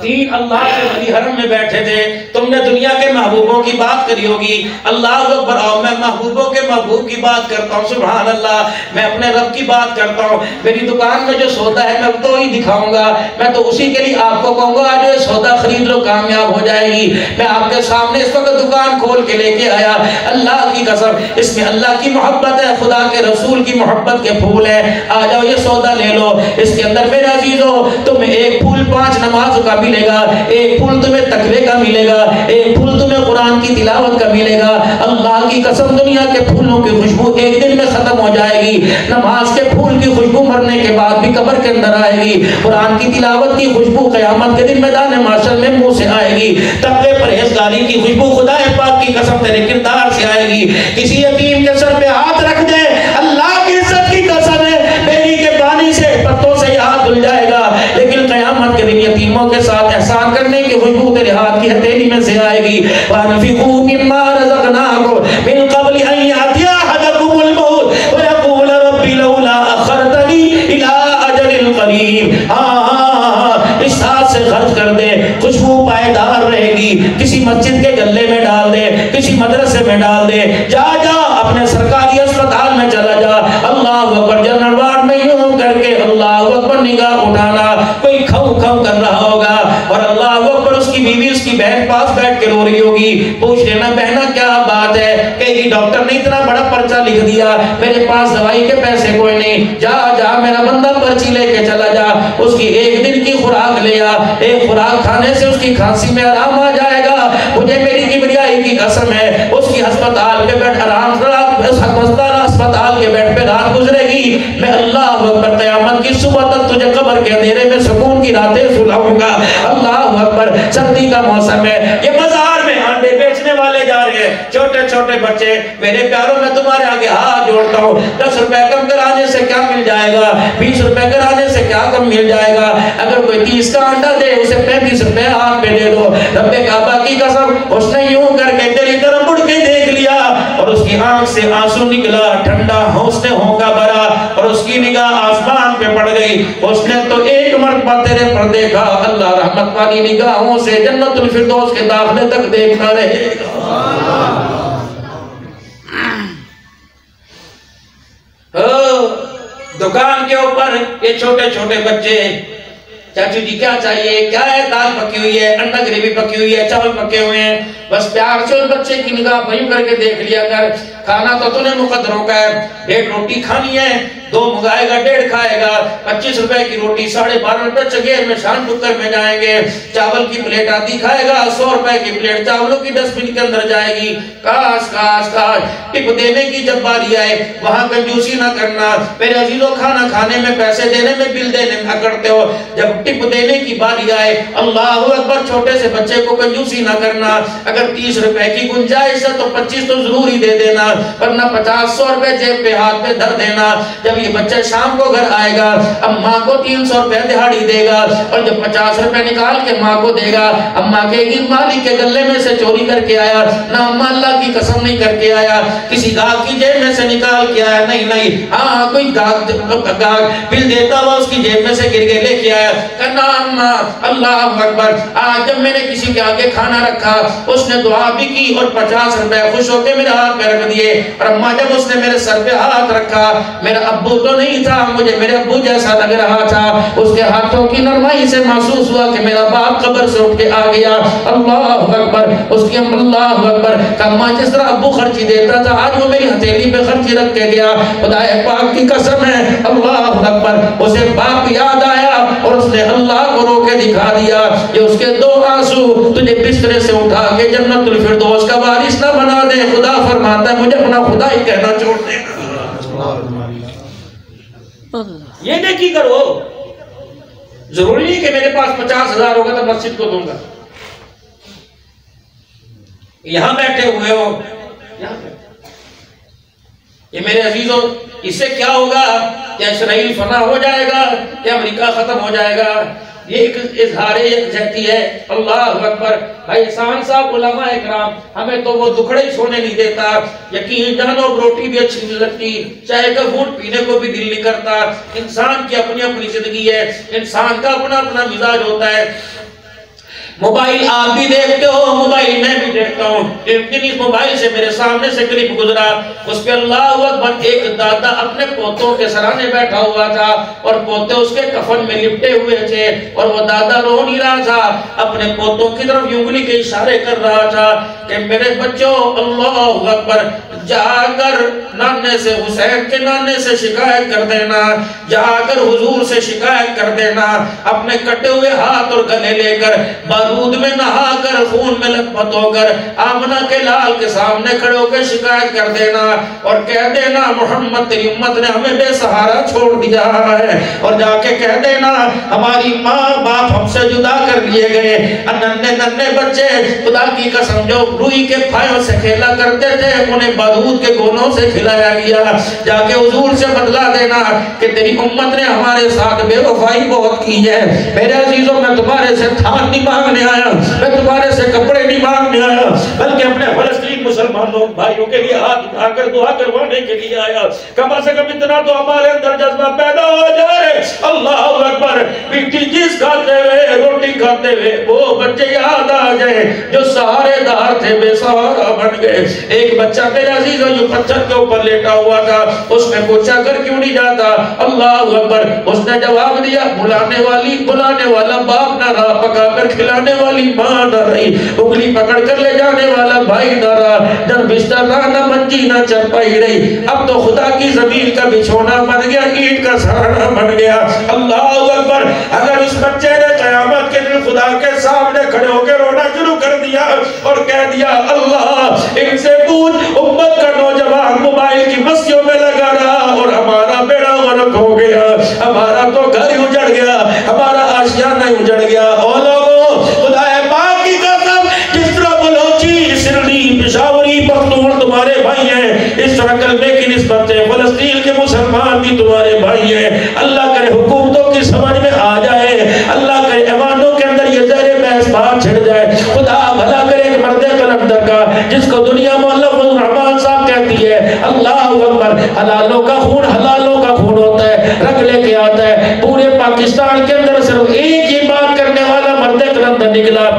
تین اللہ کے ولی حرم میں بیٹھے تھے. تم نے دنیا کے محبوبوں کی بات کری ہوگی. اللہ اکبر. آؤ میں محبوبوں کے محبوب کی بات کرتا ہوں. سبحان اللہ. میں اپنے رب کی بات کرتا ہوں. میری دکان میں جو سودا ہے میں تو ہی دکھاؤں گا. میں تو اسی کے لیے آپ کو کہوں گا آج یہ سودا خرید لو, کامیاب ہو جائے گی. میں آپ کے سامنے اس وقت دکان کھول کے لے کے آیا. اللہ کی قسم اس میں اللہ کی محبت ہے, خدا کے رسول کی محبت کے پھول ہے. آ جاؤ یہ سودا لے لو. اس کے اندر میرے عزیزو تمہیں ایک پھول 5 نماز کا ملے گا, ایک پھول تمہیں تقوی کا ملے گا, ایک پھول تمہیں قرآن کی تلاوت کا ملے گا. اللہ کی قسم دنیا کے پھولوں کی خوشبو ایک دن میں ختم ہو جائے گی. نماز کے پھول کی خوشبو مرنے کے بعد بھی قبر کے اندر آئے گی. قرآن کی تلاوت کی خوشبو قیامت کے دن میدان محشر میں منہ سے آئے گی. تقوی پرہیزگاری کی خوشبو خدا پاک کی قسم تیرے کردار سے آئے گی. کسی یتیم کے سر پہ ہاتھ رکھ دے, اللہ کی عزت کی قسم ہے بیری کے پانی سے پتوں سے ہاتھ دھل جائے گا, لیکن قیامت کے دن یتیموں کے ساتھ احسان کرنے کی خوشبو تیرے ہاتھ کی ہتھیلی میں سے آئے گی. وَأَنفِقُوا مِمَّا رَزَقْنَاكُم مِّن قَبْلِ أَن يَأْتِيَ أَحَدَكُمُ الْمَوْتُ وَيَقُولَ رَبِّ لَوْلَا أَخَّرْتَنِي إِلَىٰ أَجَلٍ قَرِيبٍ. اس ہاتھ سے خرچ کر دے, خوشبو پائیدار رہے گی. کسی مسجد کے گلے میں ڈال دے, کسی مدرسے میں ڈال دے, جا اپنے سرکاری اسپتال میں چلا جا. اللہ اکبر. جنرل وارڈ میں یوں کر کے اللہ اکبر نگاہ اٹھانا, کوئی کھو کھو کر رہا ہوگا اور اللہ اکبر اس کی بیوی اس کی بہن پاس بیٹھ کے رو رہی ہوگی. پوچھ لینا بہنا کیا بات ہے, کہ ڈاکٹر نے اتنا بڑا پرچہ لکھ دیا, میرے پاس دوائی کے پیسے کوئی نہیں. جا جا میرا بندہ پرچی لے کے چلا جا, اس کی ایک دن کی خوراک لے آ. ایک خوراک کھانے سے اس کی کھانسی میں آرام آ جائے گا. مجھے میری کبریائی کی قسم ہے اس کی ہسپتال کے بیڈ آرام سے ہسپتال کے بیڈ پہ رات گزرے گی. میں اللہ اکبر قیامت کی صبح تک تجھے قبر کے اندھیرے میں سکون کی راتیں سلاؤں گا. اللہ اکبر. سردی کا موسم ہے, یہ بازار میں انڈے بیچنے والے جا رہے ہیں, چھوٹے چھوٹے بچے. میرے پیاروں میں تمہارے آگے ہاتھ جوڑتا ہوں, 10 روپے کم کرانے سے کیا مل جائے گا, 20 روپے کرانے سے کیا کم مل جائے گا. اگر کوئی 30 کا انڈا دے اسے 35 روپے ہاتھ پہ دے دو. رب کعبہ کی قسم اس نے یوں کر کے تیری طرف مڑ کے دیکھ لیا اور اس کی آنکھ سے آنسو نکلا, ٹھنڈا حوصلے ہونکا بھرا, اور اس کی نگاہ آسمان پہ پڑ گئی. اس نے تو ایک مرتبہ تیرے پر دیکھا, اللہ رحمت والی نگاہوں سے جنت الفردوس کے داخلے تک دیکھتا رہے گا. دکان کے اوپر یہ چھوٹے چھوٹے بچے, چاچو جی کیا چاہیے, کیا ہے, دال پکی ہوئی ہے, انڈا گریوی پکی ہوئی ہے, چاول پکے ہوئے ہیں. بس پیار سے اس بچے کی نگاہ بھئیوں کر کے دیکھ لیا کر. کھانا تو نے مقدروں کا ہے, 1.5 روٹی کھانی ہے, 2 منگائے گا, 1.5 کھائے گا. 25 روپے کی روٹی 12.5 روپے چگیر میں شان ٹکر میں جائیں گے. چاول کی پلیٹ آتی کھائے گا, 100 روپے کی پلیٹ چاولوں کی ڈسٹبن کے اندر جائے گی. کاش کاش کاش ٹپ دینے کی جب باری آئے وہاں کنجوسی نہ کرنا. میرے عزیزو کھانا کھانے میں, پیسے دینے میں, بل دینے میں کرتے ہو, جب ٹپ دینے کی باری آئے اللہ اکبر چھوٹے سے بچے کو کنجوسی نہ کرنا. اگر 30 روپے کی گنجائش ہے تو 25 تو ضرور ہی دے دینا, ورنہ 50-100 روپے جیب پہ ہاتھ پہ دھر دینا. جب یہ بچہ شام کو گھر آئے گا اماں کو 300 روپے دہاڑی دے گا, اور جب 50 روپے نکال کے ماں کو دے گا, اماں کہے گی مالک کے گلے میں سے چوری کر کے آیا نہ, اماں اللہ کی قسم نہیں کر کے آیا, کسی گاہک کی جیب میں سے نکال کے آیا, نہیں نہیں, ہاں کوئی گاہک بل دیتا ہوا اس کی جیب میں سے گر کے لے کے آیا. کہنا اماں اللہ اکبر, آج جب میں نے کسی کے آگے کھانا رکھا اس نے دعا بھی کی اور 50 روپے خوش ہو کے میرے ہاتھ پہ رکھ دیے, اور اماں جب اس نے میرے سر پہ ہاتھ رکھا, میرا ابو تو نہیں تھا, مجھے میرے ابو جیسا لگ رہا تھا, اس کے ہاتھوں کی نرمائی سے محسوس ہوا کہ میرا باپ قبر سے اٹھ کے آ گیا. اللہ اکبر. اس کی اللہ اکبر کہ اماں جس طرح ابو خرچی دیتا تھا آج وہ میری ہتھیلی پہ خرچی رکھ کے گیا. خدا پاک کی قسم ہے اللہ اکبر, اسے باپ یاد آیا اور اس نے اللہ کو رو کے دکھا دیا. یہ اس کے 2 آنسو تجھے بسترے سے اٹھا کے جنت الفردوس کا وارث نہ بنا دے. خدا فرماتا ہے مجھے اپنا خدا ہی کہنا چھوڑ دے. یہ نیکی کرو, ضروری نہیں کہ میرے پاس 50,000 ہوگا تو مسجد کو دوں گا. یہاں بیٹھے ہوئے ہو, یہ میرے عزیزوں اس سے کیا ہوگا, کیا اسرائیل فنا ہو جائے گا, کیا امریکہ ختم ہو جائے گا, یہ ایک اظہار یکجہتی ہے. اللہ اکبر. بھائی احسان صاحب علماء اکرام, ہمیں تو وہ دکھڑے ہی سونے نہیں دیتا. یقین جانو روٹی بھی اچھی نہیں لگتی, چائے کا گھونٹ پینے کو بھی دل نہیں کرتا. انسان کی اپنی اپنی زندگی ہے, انسان کا اپنا اپنا مزاج ہوتا ہے. موبائل آپ بھی دیکھتے ہو، موبائل میں بھی دیکھتا ہوں۔ ایک دن اس موبائل سے میرے سامنے سے کلپ گزرا، اس پہ اللہ اکبر ایک دادا اپنے پوتوں کے سرانے بیٹھا ہوا تھا اور پوتے اس کے کفن میں لپٹے ہوئے تھے، اور وہ دادا رو نہیں رہا تھا، اپنے پوتوں کی طرف انگلی کے اشارے کر رہا تھا کہ میرے بچوں اللہ اکبر جا کر نانے سے، حسین کے نانے سے شکایت کر دینا، جا کر حضور سے شکایت کر دینا، اپنے کٹے ہوئے ہاتھ اور گلے لے کر بارود میں نہا کر خون میں لت پت ہو کر آمنہ کے لال کے سامنے کھڑے ہو کے شکایت کر دینا اور کہہ دینا محمد تیری امت نے ہمیں بے سہارا چھوڑ دیا ہے، اور جا کے کہہ دینا ہماری ماں باپ ہم سے جدا کر لیے گئے، ننھے ننھے بچے خدا کی قسم جو روئی کے پھائیوں سے کھیلا کرتے تھے انہیں بارود کے گونوں سے کھلایا گیا، جا کے حضور سے بدلا دینا کہ تیری امت نے ہمارے ساتھ بے وفائی بہت کی ہے۔ میرے عزیزوں میں تمہارے سے تھان نہیں مانگنے آیا، میں تمہارے سے کپڑے نہیں مانگنے آیا، بلکہ اپنے فلسطین مسلمانوں بھائیوں کے لیے ہاتھ اٹھا کر دعا کروانے کے لیے آیا۔ کم از کم اتنا تو ہمارے اندر جذبہ پیدا ہو جائے، اللہ اکبر بیٹی چیز کھاتے ہوئے روٹی کھاتے ہوئے وہ بچے یاد آ جائیں جو سہارے دار تھے بے سہارا بن گئے۔ ایک بچہ میرے عزیزوں جو پتھر کے اوپر لیٹا ہوا تھا، اس نے پوچھا کر کیوں نہیں جاتا، اللہ اکبر اس نے جواب دیا بلانے والا باپ نہ رہا، پکا کر کھلانے والی ماں نہ رہی، انگلی پکڑ کر لے جانے والا بھائی نہ رہا، جب بستر نہ منجی نہ چرپائی رہی، اب تو خدا کی زمین کا بچھونا بن گیا، اینٹ کا سہارا بن گیا۔ اللہ اکبر اگر اس بچے نے قیامت کے دن خدا کے سامنے کھڑے ہو کے رونا شروع کر دیا اور کہہ دیا اللہ ان سے پوچھ امت کا نوجوان موبائل کی مسیوں میں لگا رہا اور ہمارا بیڑا غرق ہو گیا، ہمارا تو گھر ہی اجڑ گیا، ہمارا آشیانہ ہی اجڑ گیا۔ او لوگوں خدا پاک کی قسم جس طرح بلوچی، سرنی، پشاوری، پختون تمہارے بھائی ہیں، اس طرح کلمے کی نسبت سے فلسطین کے مسلمان بھی تمہارے بھائی ہیں۔ اللہ کرے حکومتوں کی سمجھ میں آ جائے، اللہ کرے ایوانوں کے اندر یہ زہر بحث بات چھڑ جائے، خدا بھلا کرے ایک مرد قلندر کا جس کو دنیا مولف الرحمان صاحب کہتی ہے اللہ اکبر حلالوں کا خون ہوتا ہے، رگ لے کے آتا ہے، پورے پاکستان کے اندر صرف ایک ہی بات کرنے والا مرد قلندر نکلا،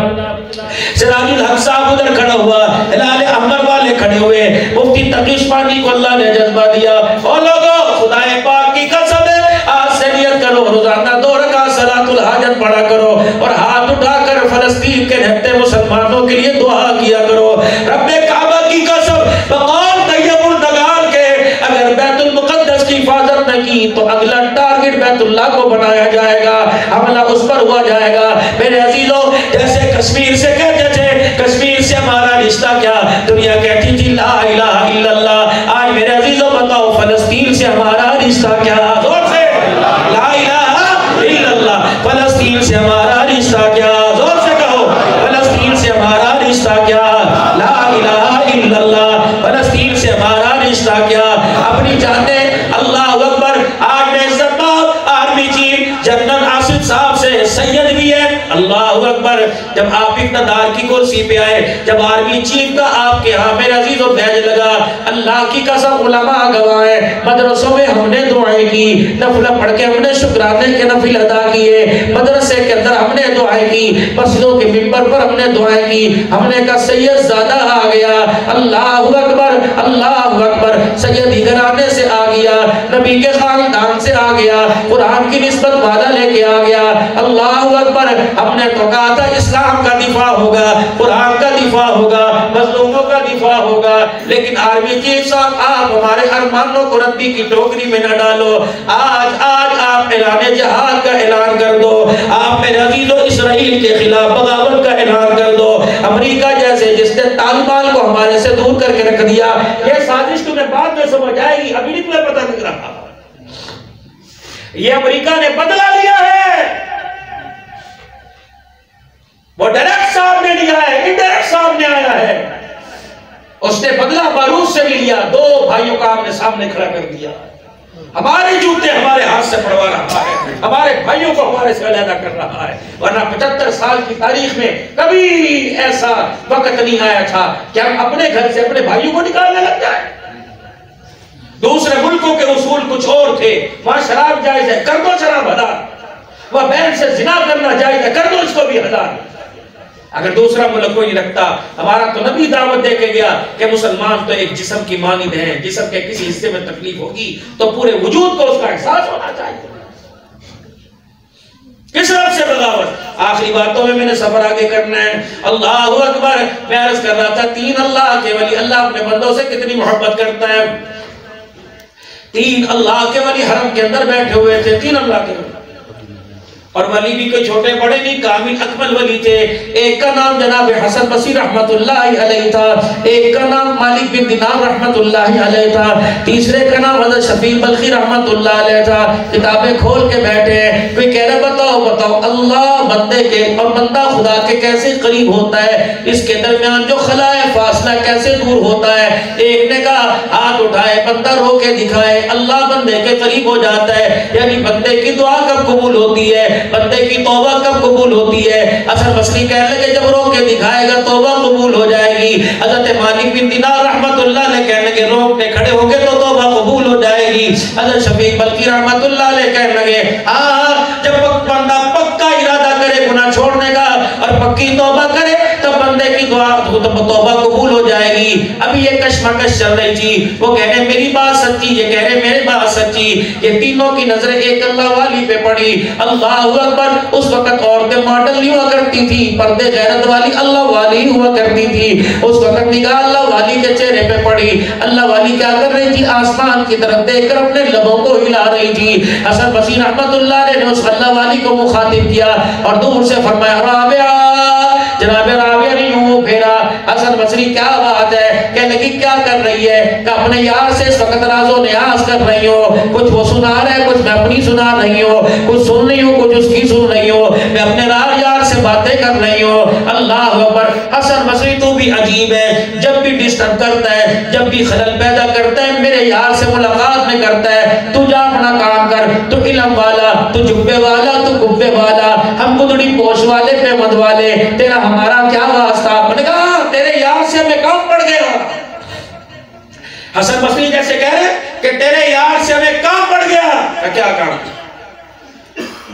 سراج الحق صاحب ادھر کھڑا ہوا، ہلال احمر والے کھڑے ہوئے، مفتی تقی عثمانی کو اللہ نے جذبہ دیا۔ اور لوگوں خدا پاک کی قسم ہے آج سے نیت کرو روزانہ 2 رکعت صلاۃ الحاجت پڑھا کرو اور ہاتھ اٹھا کر فلسطین کے رہتے مسلمانوں کے لیے دعا کیا کرو۔ رب کعبہ کی قسم مقام طیب الدگال کے اگر بیت المقدس کی حفاظت نہ کی تو اگلا ٹارگٹ بیت اللہ کو بنایا جائے گا، حملہ اس پر ہوا جائے گا۔ میرے عزیزوں جیسے کشمیر سے کہتے تھے کشمیر سے ہمارا رشتہ کیا، دنیا کہتی تھی لا الہ الا اللہ، آج میرے عزیزوں بتاؤ فلسطین سے ہمارا رشتہ کیا، زور سے لا الہ الا اللہ، فلسطین سے ہمارا رشتہ کیا، زور سے کہو فلسطین سے ہمارا رشتہ کیا، لا الہ الا اللہ، فلسطین سے ہمارا رشتہ کیا۔ اپنی جانیں اللہ اکبر آج میں عزت مآب آرمی چیف جنرل آصف صاحب سے سید بھی ہے، اللہ اکبر جب آپ اقتدار کی کرسی پہ آئے، جب آرمی چیف کا آپ کے ہاں میرے عزیزوں بیج لگا، اللہ کی قسم علماء گواہیں مدرسوں میں ہم نے دعائیں کی، نفل پڑھ کے ہم نے شکرانے کے نفل ادا کیے، مدرسے کے اندر ہم نے دعائیں کی، مسجدوں کے منبر پر ہم نے دعائیں کی، ہم نے کہا سید زادہ آ گیا، اللہ اکبر سیدی گھرانے سے آ گیا، نبی کے خاندان سے آ گیا، قرآن کی نسبت والا لے کے آ گیا، اللہ اکبر ہم نے تو کہا تھا اسلام کا دفاع ہوگا، قرآن کا دفاع ہوگا، مظلوموں کا دفاع ہوگا، لیکن آرمی چیف صاحب آپ ہمارے ارمانوں کو ردی کی ٹوکری میں نہ ڈالو، آج آپ اعلان جہاد کا اعلان کر دو، آپ میرے عزیزوں اسرائیل کے خلاف بغاوت کا اعلان کر دو، امریکہ جیسے جس نے طالبان کو ہمارے سے دور کر کے رکھ دیا، یہ سازش تمہیں بعد میں سمجھ آئے گی، ابھی نہیں تمہیں پتہ لگ رہا، یہ امریکہ نے بدلہ لیا ہے، وہ ڈائریکٹ سامنے لیا ہے، انڈائریکٹ سامنے آیا ہے، اس نے بدلہ بارود سے بھی لیا، 2 بھائیوں کا ہم نے سامنے کھڑا کر دیا، ہمارے جوتے ہمارے ہاتھ سے پڑوا رہا ہے، ہمارے بھائیوں کو ہمارے سے علیحدہ کر رہا ہے، ورنہ 75 سال کی تاریخ میں کبھی ایسا وقت نہیں آیا تھا کہ ہم اپنے گھر سے اپنے بھائیوں کو نکالنے لگ جائیں۔ دوسرے ملکوں کے اصول کچھ اور تھے، وہاں شراب جائز ہے، کر دو شراب حلال، وہاں بہن سے زنا کرنا جائز ہے، کر دو اس کو بھی حلال، اگر دوسرا ملک کوئی رکھتا، ہمارا تو نبی دعوت دے کے گیا کہ مسلمان تو ایک جسم کی مانند ہے، جسم کے کسی حصے میں تکلیف ہوگی تو پورے وجود کو اس کا احساس ہونا چاہیے۔ کس رب سے بغاوت؟ آخری باتوں میں نے سفر آگے کرنا ہے۔ اللہ اکبر۔ میں عرض کر رہا تھا 3 اللہ کے ولی، اللہ اپنے بندوں سے کتنی محبت کرتا ہے۔ 3 اللہ کے ولی حرم کے اندر بیٹھے ہوئے تھے، 3 اللہ کے ولی، اور ولی بھی کوئی چھوٹے بڑے نہیں، کامل اکمل ولی تھے۔ ایک کا نام جناب حسن بصری رحمت اللہ علیہ تھا، ایک کا نام مالک بن دینار رحمت اللہ علیہ تھا، تیسرے کا نام حضرت شفیع بلخی رحمت اللہ علیہ تھا۔ کتابیں کھول کے بیٹھے ہیں، کوئی کہہ رہا بتاؤ اللہ بندے کے اور بندہ خدا کے کیسے قریب ہوتا ہے، اس کے درمیان جو خلا ہے فاصلہ کیسے دور ہوتا ہے۔ ایک نے کہا ہاتھ اٹھائے، بندہ رو کے دکھائے، اللہ بندے کے قریب ہو جاتا ہے، یعنی بندے کی دعا کب قبول ہوتی ہے، بندے کی توبہ کب قبول ہوتی ہے۔ حسن بصری کہنے لگے جب رو کے دکھائے گا توبہ قبول ہو جائے گی۔ حضرت مالک بن دینار رحمت اللہ علیہ کہنے لگے روکتے کھڑے ہو گے تو توبہ قبول ہو جائے گی۔ حضرت شفیع بلخی رحمت اللہ علیہ کہنے لگے جب بندہ پکا ارادہ کرے گناہ چھوڑنے کا اور پکی توبہ کرے تو بندے کی دعا توبہ قبول ہو جائے گی۔ ابھی یہ کشمکش چل رہی تھی، وہ کہہ رہے میری بات سچی، یہ کہہ رہے میری بات سچی۔ یہ تینوں کی نظریں ایک اللہ والی پہ پڑی۔ اللہ اکبر۔ اس وقت عورتیں ماڈل نہیں ہوا کرتی تھی، پردے غیرت والی اللہ والی ہوا کرتی تھی۔ اس وقت نگاہ اللہ والی کے چہرے پہ پڑی۔ اللہ والی کیا کر رہی تھی؟ آسمان کی طرف دیکھ کر اپنے لبوں کو ہلا رہی تھی۔ حسن بصری رحمت اللہ علیہ نے اس اللہ والی کو مخاطب کیا اور دور سے فرمایا رابعہ، جناب رابعہ نے یوں پھیرا۔ حسن بصری کیا بات ہے؟ کہنے لگی کیا کر رہی ہے؟ کہ اپنے یار سے اس وقت راز و نیاز کر رہی ہو، کچھ وہ سنا رہا ہے، کچھ میں اپنی سنا رہی ہوں، کچھ سن رہی ہوں، کچھ اس کی سن رہی ہوں، میں اپنے یار سے باتیں کر رہی ہوں۔ اللہ اکبر۔ حسن بصری تو بھی عجیب ہے، جب بھی ڈسٹرب کرتا ہے، جب بھی خلل پیدا کرتا ہے میرے یار سے ملاقات میں کرتا ہے۔ تو جا اپنا کام کر، تو علم والا، تو جبے والا، تو گبے والا، ہم گدڑی پوش والے پہ مد والے، تیرا ہمارا کیا واسطہ؟ میں نے کہا تیرے یار سے ہمیں کام پڑ گیا۔ حسن بصری جیسے کہہ رہے کہ تیرے یار سے ہمیں کام پڑ گیا۔ کیا کام؟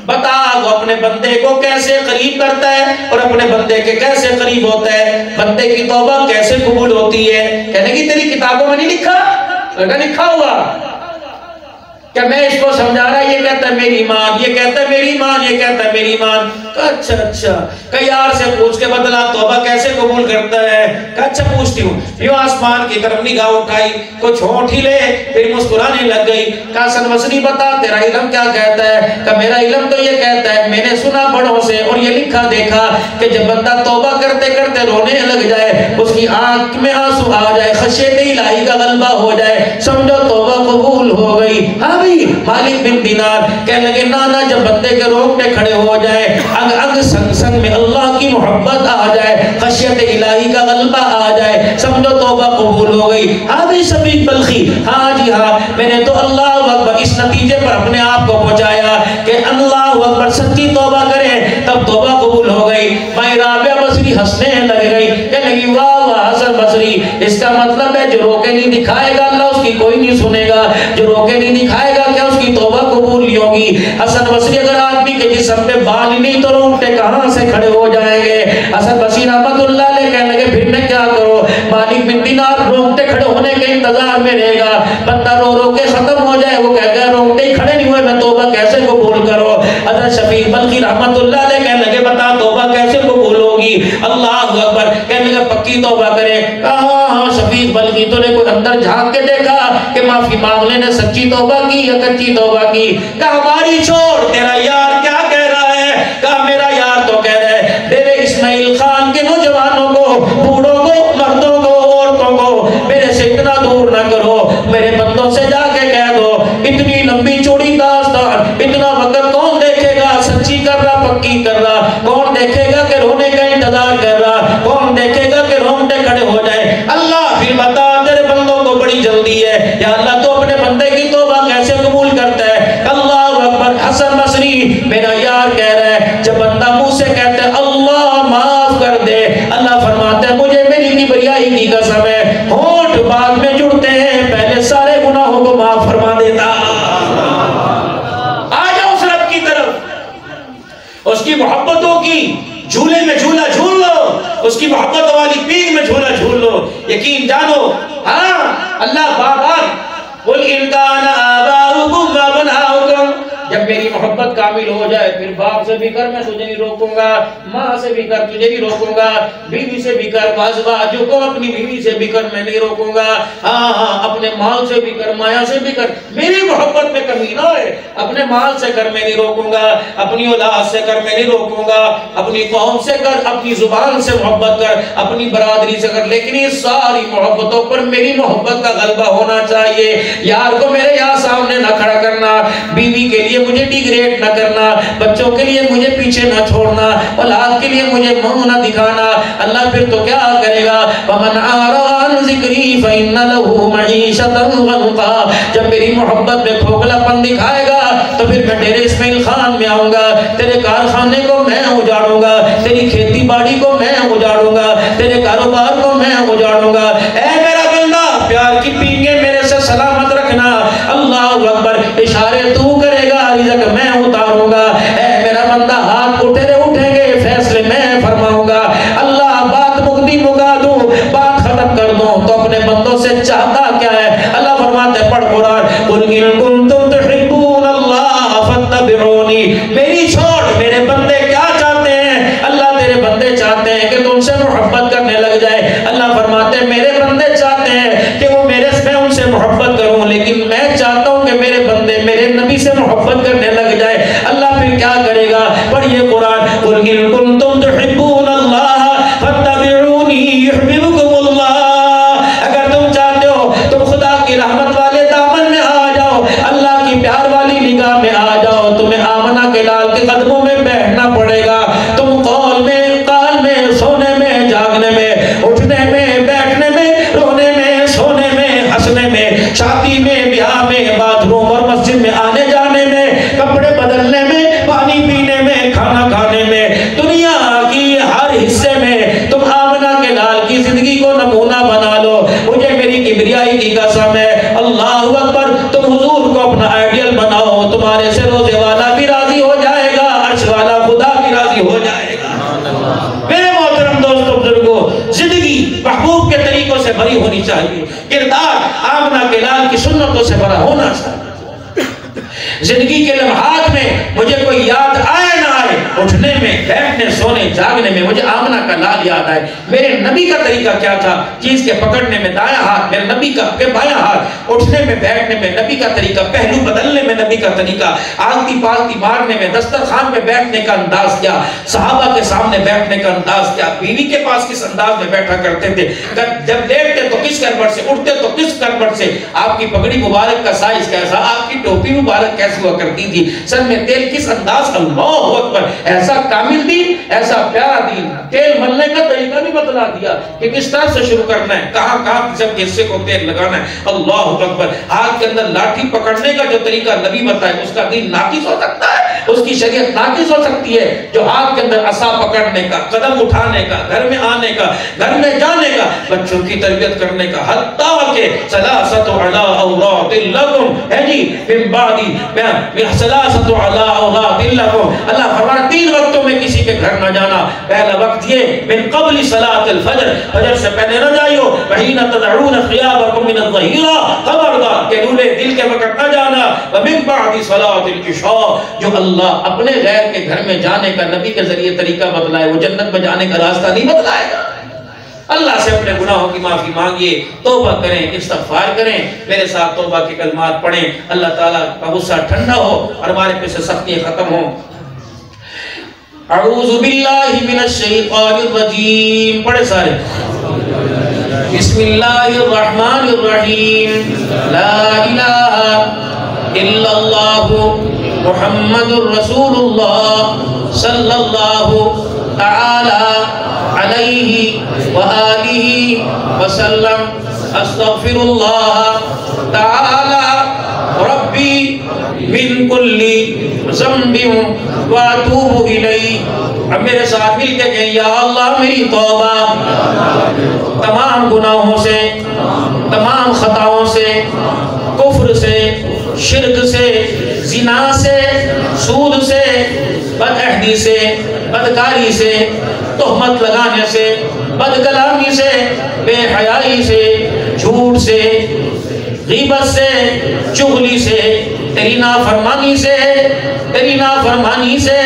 بتا وہ اپنے بندے کو کیسے قریب کرتا ہے اور اپنے بندے کے کیسے قریب ہوتا ہے، بندے کی توبہ کیسے قبول ہوتی ہے۔ کہنے کی تیری کتابوں میں نہیں لکھا ہوا کہ میں اس کو سمجھا رہا، یہ کہتا ہے میری ایمان، یہ کہتا ہے میری ایمان، یہ کہتا ہے میری ایمان۔ اچھا کہ یار سے پوچھ کے بدلا توبہ کیسے قبول کرتا ہے؟ کہ اچھا پوچھتی ہوں۔ یوں آسمان کی طرف نگاہ اٹھائی، کچھ ہونٹ ہی لے، پھر مسکرانے لگ گئی۔ کہ حسن بصری بتا تیرا علم کیا کہتا ہے؟ کہ میرا علم تو یہ کہتا ہے، میں نے سنا بڑوں سے اور یہ لکھا دیکھا کہ جب بندہ توبہ کرتے کرتے رونے لگ جائے، اس کی آنکھ میں آنسو آ جائے، خشیت الہی کا غلبہ ہو جائے، سمجھو توبہ قبول ہو گئی۔ ہاں بھائی مالک بن دینار کہنے لگے نانا جب بندے کے رونگٹے کھڑے ہو جائے، اگ سنگ سنگ میں اللہ کی محبت آ جائے، خشیت الہی کا غلبہ آ جائے، سمجھو توبہ قبول ہو گئی۔ ہاں بھائی شفیع بلخی، ہاں جی ہاں، میں نے تو اللہ اکبر اس نتیجے پر اپنے آپ کو پہنچایا کہ اللہ اکبر سچی توبہ کرے تب توبہ قبول ہو گئی۔ بھائی رابعہ بصری ہنسنے لگ گئی، کہنے لگی واہ واہ حسن بصری، اس کا مطلب ہے جو روکے نہیں دکھائے گا اللہ اس کی کوئی نہیں سنے گا، جو روکے نہیں دکھائے گا کیا اس کی توبہ قبول نہیں ہوگی۔ حسن بصری اگر آدمی کے جسم پہ بال ہی نہیں تو رونگٹے کہاں سے کھڑے ہو جائیں گے؟ حسن بصری رحمت اللہ علیہ کہنے لگے پھر میں کیا کروں؟ مالک بن دینار رونگٹے کھڑے ہونے کے انتظار میں رہے گا، بندہ رو رو کے ختم ہو جائے، وہ کہے گا رونگٹے ہی کھڑے نہیں ہوئے میں توبہ کیسے قبول کرو؟ حضرت شفیع بلخی رحمت اللہ علیہ کہنے لگے بتا توبہ کیسے قبول ہوگی؟ اللہ اکبر۔ کہنے لگے پکی توبہ کرے۔ ہاں شفیع بلخی تو نے کوئی اندر جھانک کے دیکھا کہ معافی مانگنے نے سچی توبہ کی یا کچی توبہ کی؟ کہ ہماری چھوڑ، تیرا یار کیا کہہ رہا ہے؟ کہ میرا یار تو کہہ رہا ہے میرے اسماعیل خان کے نوجوانوں کو، بوڑھوں کو، مردوں کو، عورتوں کو میرے سے اتنا دور نہ کرو، میرے بندوں سے جا کے کہہ دو اتنی لمبی چوڑی داستان اتنا وقت کون دیکھے گا؟ سچی کر رہا پکی کر رہا، کون دیکھے گا کہ رونے کا انتظار کر رہا، کون دیکھے گا کہ رونگٹے کھڑے ہو جائے؟ اللہ پھر بتا تیرے بندوں کو بڑی جلدی ہے یا اللہ تو اپنے بندے کی توبہ کیسے قبول کرتا ہے؟ اللہ اکبر۔ حسن بصری میرا یار کہہ رہا ہے جب بندہ منہ سے کہتا ہے اللہ معاف کر دے، اللہ فرماتا ہے مجھے میری کبریائی کی قسم ہے ہونٹ بعد میں جڑتے ہیں، پہلے سارے گناہوں کو معاف فرما دیتا۔ آ جاؤ اس رب کی طرف، اس کی محبتوں کی جھولے میں جھولا جھول لو، اس کی محبت والی پیگ میں جھولا جھول لو. یقین جانو ہاں اللہ بار قل ان کان آباؤکم وابناؤکم، جب میری محبت کامل ہو جائے پھر باپ سے بھی کر میں تجھے نہیں روکوں گا، ماں سے بھی کر تجھے نہیں روکوں گا، بیوی سے بھی کر وازواجکم اپنی بیوی سے بھی کر میں نہیں روکوں گا، ہاں اپنے مال سے بھی کر مایا سے بھی کر، میری محبت میں کمی نہ ہے. اپنے مال سے کر میں نہیں روکوں گا، اپنی اولاد سے کر میں نہیں روکوں گا، اپنی قوم سے کر، اپنی زبان سے محبت کر، اپنی برادری سے کر، لیکن یہ ساری محبتوں پر میری محبت کا غلبہ ہونا چاہیے. یار کو میرے یہاں سامنے نہ کھڑا کرنا، بیوی کے لیے مجھے ڈیگریڈ نہ کرنا، بچوں کے لیے مجھے پیچھے نہ چھوڑنا، اولاد کے لیے مجھے منہ نہ دکھانا. اللہ پھر تو کیا کرے گا؟ وَمَنْ أَعْرَضَ عَنْ ذِكْرِي فَإِنَّ لَهُ مَعِيشَةً ضَنْكًا. جب میری محبت میں کھوکھلا پن دکھائے گا تو پھر میں تیرے اسماعیل خان میں آؤں گا، تیرے کارخانے کو میں اجاڑوں گا، تیری کھیتی باڑی کو میں اجاڑوں گا، تیرے کاروبار کو میں اجاڑوں گا. اے میرا بندہ پیار کی پینگے میرے سے سلامت رکھنا. اللہ اکبر. اشارے تو کرے گا، رزق میں اتاروں گا. اے میرا بندہ ہاتھ اٹھیں گے، فیصلے میں فرماؤں گا. اللہ بات مکدی مکا دوں، بات ختم کر دوں تو اپنے بندوں سے چاہتا کیا ہے؟ اللہ فرماتے پڑھ قرآن قل ان کنتم تحبون اللہ فاتبعونی. میری چھوڑ میرے بندے کیا چاہتے ہیں؟ اللہ تیرے بندے چاہتے ہیں کہ تم سے محبت کرنے لگ جائے. اللہ فرماتے میرے بندے چاہتے ہیں کہ وہ میرے سے ان سے محبت کروں، لیکن میں چاہتا ہوں کہ میرے بندے میرے نبی سے محبت کرنے لگ جائے. اللہ پھر کیا کرے گا؟ پڑھیے قرآن قل ان کنتم تحبون اللہ فاتبعونی یحببکم اللہ. اگر تم چاہتے ہو تم خدا کی رحمت والے دامن میں آ جاؤ، اللہ کی پیار والی نگاہ میں آ جاؤ، تمہیں آمنہ کے لال کے قدموں میں بیٹھنا پڑے گا. تم قول میں قال میں سونے میں جاگنے میں اٹھنے میں بیٹھنے میں رونے میں سونے میں ہنسنے میں شادی میں بیاہ میں باتھ روم اور مسجد میں آنے جانے میں کپڑے بدلنے میں پانی پینے میں کھانا کھانے میں دنیا کی ہر حصے میں تم آمنہ کے لال کی زندگی کو نمونہ بنا لو. مجھے میری کبریائی کی قسم ہے اللہ اکبر تم حضور کو اپنا آئیڈیل بناؤ، تمہارے سے روزے والا بھی راضی ہو جائے گا، عرش والا خدا بھی راضی ہو جائے گا. میرے محترم دوستوں بزرگوں، زندگی محبوب کے طریقوں سے بھری ہونی چاہیے، کردار آمنہ کے لال کی سنتوں سے بھرا ہونا چاہیے. زندگی کے لمحات میں مجھے کوئی یاد آئے نہ آئے، اٹھنے میں بیٹھنے سونے جاگنے میں مجھے آمنہ کا لال یاد آئے. میرے نبی کا طریقہ کیا تھا؟ چیز کے پکڑنے میں دایاں ہاتھ میرے نبی کا کہ بایاں ہاتھ، اٹھنے میں بیٹھنے میں نبی کا طریقہ، پہلو بدلنے میں نبی کا طریقہ، آلتی پالتی مارنے میں، دسترخوان پہ بیٹھنے کا انداز کیا، صحابہ کے سامنے بیٹھنے کا انداز کیا، بیوی کے پاس کس انداز میں بیٹھا کرتے تھے، جب لیٹتے تو کس کربٹ سے، اٹھتے تو کس کربٹ سے، آپ کی پگڑی مبارک کا سائز کیسا، آپ کی ٹوپی مبارک کیسے ہوا کرتی تھی، سر میں تیل کس انداز. اللہ اکبر. ایسا کامل دین، ایسا پیارا دین. تیل ملنے کا طریقہ بھی بتلا دیا کہ کس طرح سے شروع کرنا ہے، کہاں جب حصے کو تیل لگانا ہے. اللہ اکبر. ہاتھ کے اندر لاٹھی پکڑنے کا جو طریقہ نبی بتائے اس کا دین ناقص ہو سکتا ہے، اس کی شریعت ناقص ہو سکتی ہے. جو ہاتھ کے اندر عصا پکڑنے کا، قدم اٹھانے کا، گھر میں آنے کا، گھر میں جانے کا، بچوں کی تربیت کرنے کا، حتیٰ کہ ثلاثۃ علی اوراق لکم ہے جی من بعدی ثلاثۃ علی اوراق لکم. اللہ فرماتا 3 وقتوں میں کسی کے گھر نہ جانا. پہلا وقت یہ من قبل صلاۃ الفجر، فجر سے پہلے نہ جائیو. وحین تدعون ثیابکم من الظہیرہ، خبردار کہ دولے دل کے وقت نہ جانا. ومن بعد صلاۃ العشاء، جو اللہ اپنے غیر کے گھر میں جانے کا نبی کے ذریعے طریقہ بتلائے وہ جنت میں جانے کا راستہ نہیں بتلائے گا. اللہ سے اپنے گناہوں کی معافی مانگیے، توبہ کریں، استغفار کریں، میرے ساتھ توبہ کے کلمات پڑھیں. اللہ تعالیٰ کا غصہ ٹھنڈا ہو اور ہمارے پہ سے سختیاں ختم ہوں. اعوذ باللہ من الشیطان الرجیم. پڑھے سارے. بسم اللہ الرحمن الرحیم. لا الہ الا اللہ محمد الرسول اللہ صلی اللہ تعالی علیہ وآلہ وسلم. استغفر اللہ تعالی ربی من کل ذنب واتوب الیہ. اب میرے ساتھ مل کے کہیں یا اللہ میری توبہ تمام گناہوں سے، تمام خطاؤں سے، کفر سے، شرک سے، زنا سے، سود سے، بد عہدی سے، بدکاری سے، تہمت لگانے سے، بد کلامی سے، بے حیائی سے، جھوٹ سے، غیبت سے، چغلی سے، تیری نافرمانی سے، تیری نافرمانی سے،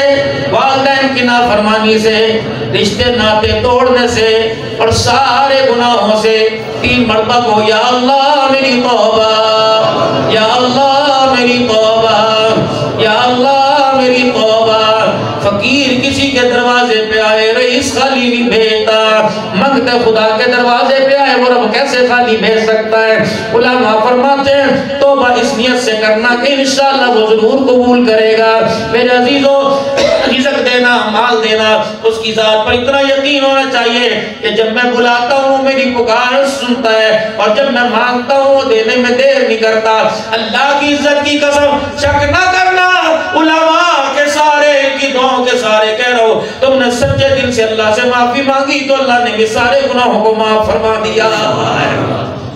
والدین کی نافرمانی سے، رشتے ناطے توڑنے سے اور سارے گناہوں سے 3 مرتبہ کو یا اللہ میری توبہ، یا اللہ میری توبہ، یا اللہ میری توبہ۔ فقیر کسی کے دروازے پہ آئے رئیس خالی نہیں بھیجتا، منگتے خدا کے دروازے پہ آئے وہ رب کیسے خالی بھیج سکتا ہے؟ علماء فرماتے ہیں توبہ اس نیت سے کرنا کہ انشاءاللہ وہ ضرور قبول کرے گا۔ میرے عزیزوں، رزق دینا، مال دینا، اس کی ذات پر اتنا یقین ہونا چاہیے کہ جب میں بلاتا ہوں میری پکار سنتا ہے، اور جب میں مانگتا ہوں وہ دینے میں دیر نہیں کرتا۔ اللہ کی عزت کی قسم شک نہ کرنا، علماء کے سارے کی دعاؤں کے سارے کہہ رہا ہوں، تم نے سچے دل سے اللہ سے معافی مانگی تو اللہ نے بھی سارے گناہوں کو معاف فرما دیا۔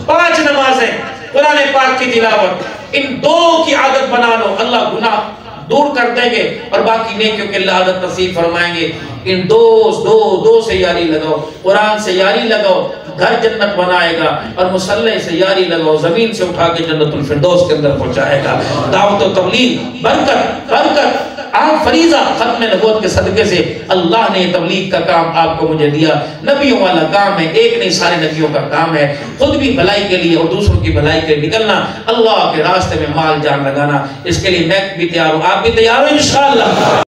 5 نمازیں، قرآن پاک کی تلاوت، ان 2 کی عادت بنا لو، اللہ گناہ دور کر دیں گے اور باقی نیکیوں کے اللہ عادت نصیب فرمائیں گے۔ ان دو سے یاری لگاؤ، قرآن سے یاری لگاؤ، گھر جنت بنائے گا، اور مصلی سے یاری لگاؤ، زمین سے اٹھا کے جنت الفردوس کے اندر پہنچائے گا۔ دعوت و تبلیغ، برکت عام فریضہ ختم نبوت کے صدقے سے اللہ نے تبلیغ کا کام آپ کو مجھے دیا۔ نبیوں والا کام ہے، ایک نہیں سارے نبیوں کا کام ہے، خود بھی بھلائی کے لیے اور دوسروں کی بھلائی کے لیے نکلنا، اللہ کے راستے میں مال جان لگانا۔ اس کے لیے میں بھی تیار ہوں، آپ بھی تیار ہو انشاءاللہ؟